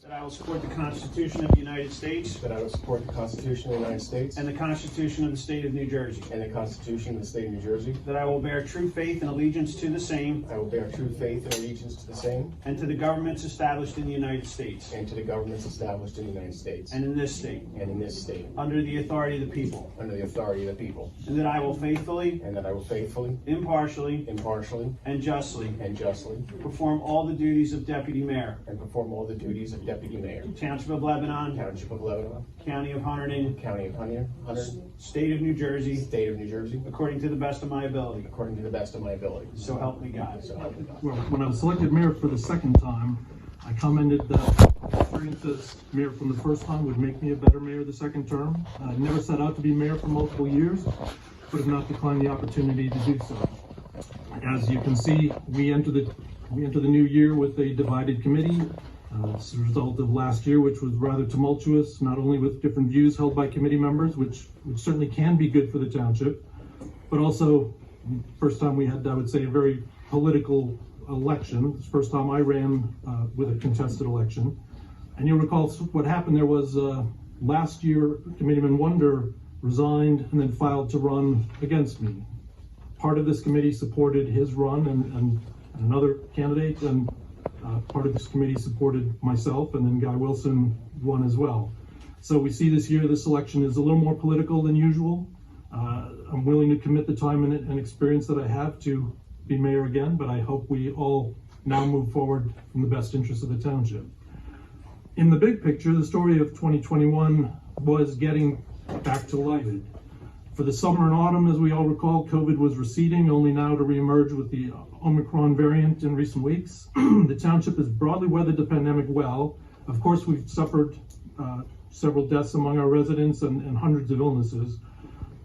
That I will support the Constitution of the United States That I will support the Constitution of the United States and the Constitution of the State of New Jersey. and the Constitution of the State of New Jersey. That I will bear true faith and allegiance to the same I will bear true faith and allegiance to the same and to the governments established in the United States and to the governments established in the United States and in this state, and in this state, under the authority of the people. under the authority of the people. And that I will faithfully, And that I will faithfully, impartially, impartially, and justly and justly perform all the duties of Deputy Mayor, and perform all the duties of Deputy Mayor, Township of Lebanon, Township of Lebanon, County of Hunterdon, County of Hunterdon, State of New Jersey, State of New Jersey, according to the best of my ability. according to the best of my ability. So help me God. So help me God. Well, when I was selected mayor for the second time, I commented that experience as mayor from the first time would make me a better mayor the second term. I never set out to be mayor for multiple years, but have not declined the opportunity to do so. As you can see, we enter the new year with a divided committee. It's a result of last year, which was rather tumultuous, not only with different views held by committee members, which certainly can be good for the township, but also first time we had, I would say, a very political election. It's the first time I ran with a contested election. And you'll recall what happened there was last year, Committeeman Wonder resigned and then filed to run against me. Part of this committee supported his run and another candidate, and part of this committee supported myself, and then Guy Wilson won as well. So we see this year, this election is a little more political than usual. I'm willing to commit the time and experience that I have to be mayor again, but I hope we all now move forward from the best interest of the township. In the big picture, the story of 2021 was getting back to life. For the summer and autumn, as we all recall, COVID was receding, only now to reemerge with the Omicron variant in recent weeks. The township has broadly weathered the pandemic well. Of course, we've suffered several deaths among our residents and hundreds of illnesses.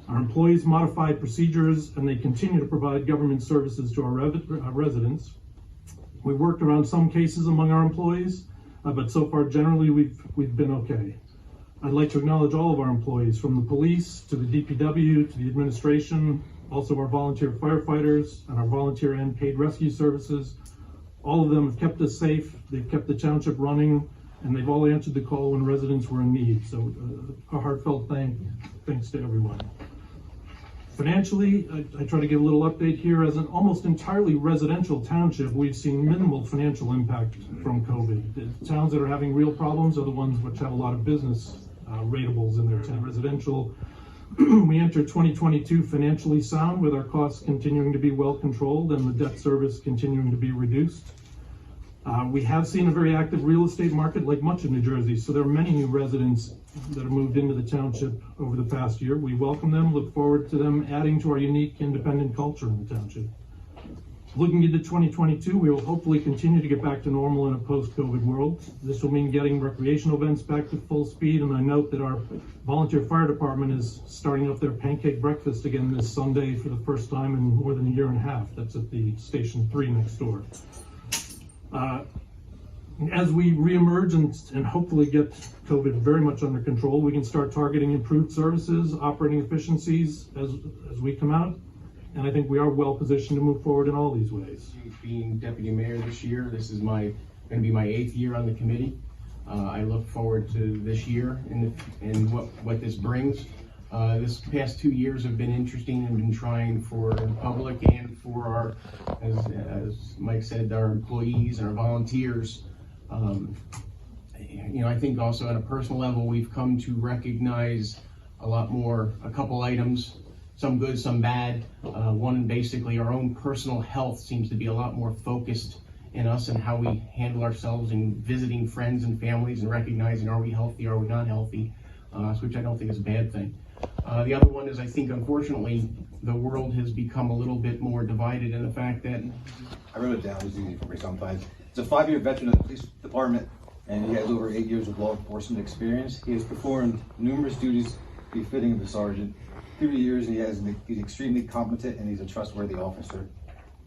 Our employees modified procedures and they continue to provide government services to our residents. We worked around some cases among our employees, but so far generally we've been okay. I'd like to acknowledge all of our employees, from the police to the DPW to the administration, also our volunteer firefighters and our volunteer and paid rescue services. All of them have kept us safe, they've kept the township running, and they've all answered the call when residents were in need. So a heartfelt thanks to everyone. Financially, I try to give a little update here. As an almost entirely residential township, we've seen minimal financial impact from COVID. The towns that are having real problems are the ones which have a lot of business ratables in their town. Residential, we enter 2022 financially sound, with our costs continuing to be well controlled and the debt service continuing to be reduced. We have seen a very active real estate market like much of New Jersey, so there are many new residents that have moved into the township over the past year. We welcome them, look forward to them adding to our unique independent culture in the township. Looking into 2022, we will hopefully continue to get back to normal in a post-COVID world. This will mean getting recreational events back to full speed, and I note that our volunteer fire department is starting up their pancake breakfast again this Sunday for the first time in more than a year and a half. That's at the Station 3 next door. As we reemerge and hopefully get COVID very much under control, we can start targeting improved services, operating efficiencies as we come out. And I think we are well positioned to move forward in all these ways. Being deputy mayor this year, this is going to be my 8th year on the committee. I look forward to this year and what this brings. This past 2 years have been interesting and been trying for the public and for our, as Mike said, our employees and our volunteers. I think also at a personal level, we've come to recognize a couple items, some good, some bad. One, basically our own personal health seems to be a lot more focused in us and how we handle ourselves in visiting friends and families and recognizing, are we healthy, are we not healthy, which I don't think is a bad thing. The other one is, I think, unfortunately, the world has become a little bit more divided in the fact that... I wrote it down, it's easy for me sometimes. He's a 5-year veteran of the police department, and he has over 8 years of law enforcement experience. He has performed numerous duties befitting of a sergeant. Through the years, he's extremely competent and he's a trustworthy officer.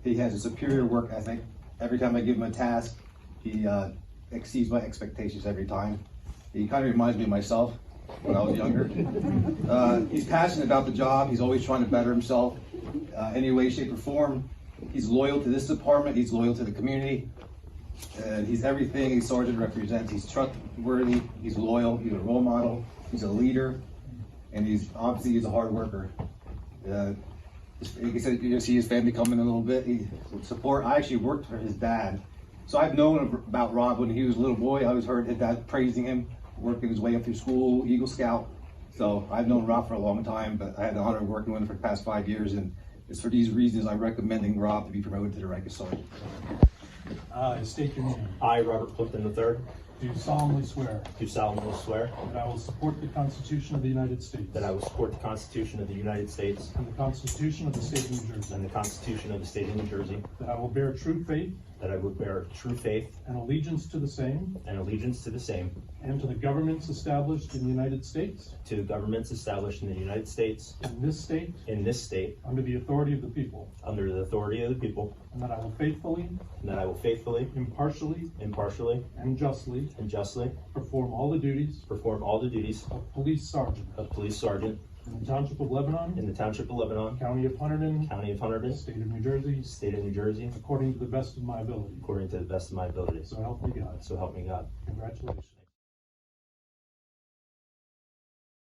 He has a superior work ethic. Every time I give him a task, he exceeds my expectations every time. He kind of reminds me of myself when I was younger. He's passionate about the job. He's always trying to better himself any way, shape, or form. He's loyal to this department. He's loyal to the community. And he's everything a sergeant represents. He's trustworthy, he's loyal, he's a role model, he's a leader, and he's a hard worker. Like I said, you're gonna see his family coming in a little bit. He would support. I actually worked for his dad, so I've known about Rob when he was a little boy. I always heard his dad praising him, working his way up through school, Eagle Scout. So I've known Rob for a long time, but I had the honor of working with him for the past 5 years, and it's for these reasons I'm recommending Rob to be promoted to the rank of sergeant. State your name. I, Robert Clifton III, Do solemnly swear do solemnly swear that I will support the Constitution of the United States that I will support the Constitution of the United States and the Constitution of the State of New Jersey, and the Constitution of the State of New Jersey, that I will bear true faith that I will bear true faith and allegiance to the same and allegiance to the same, and to the governments established in the United States, to the governments established in the United States, in this state, under the authority of the people, under the authority of the people, and that I will faithfully, and that I will faithfully, impartially, impartially, and justly and justly perform all the duties perform all the duties of police sergeant of police sergeant in the Township of Lebanon, in the Township of Lebanon, County of Hunterdon, County of Hunterdon, State of New Jersey, State of New Jersey, according to the best of my ability. according to the best of my abilities. So help me God. So help me God. Congratulations.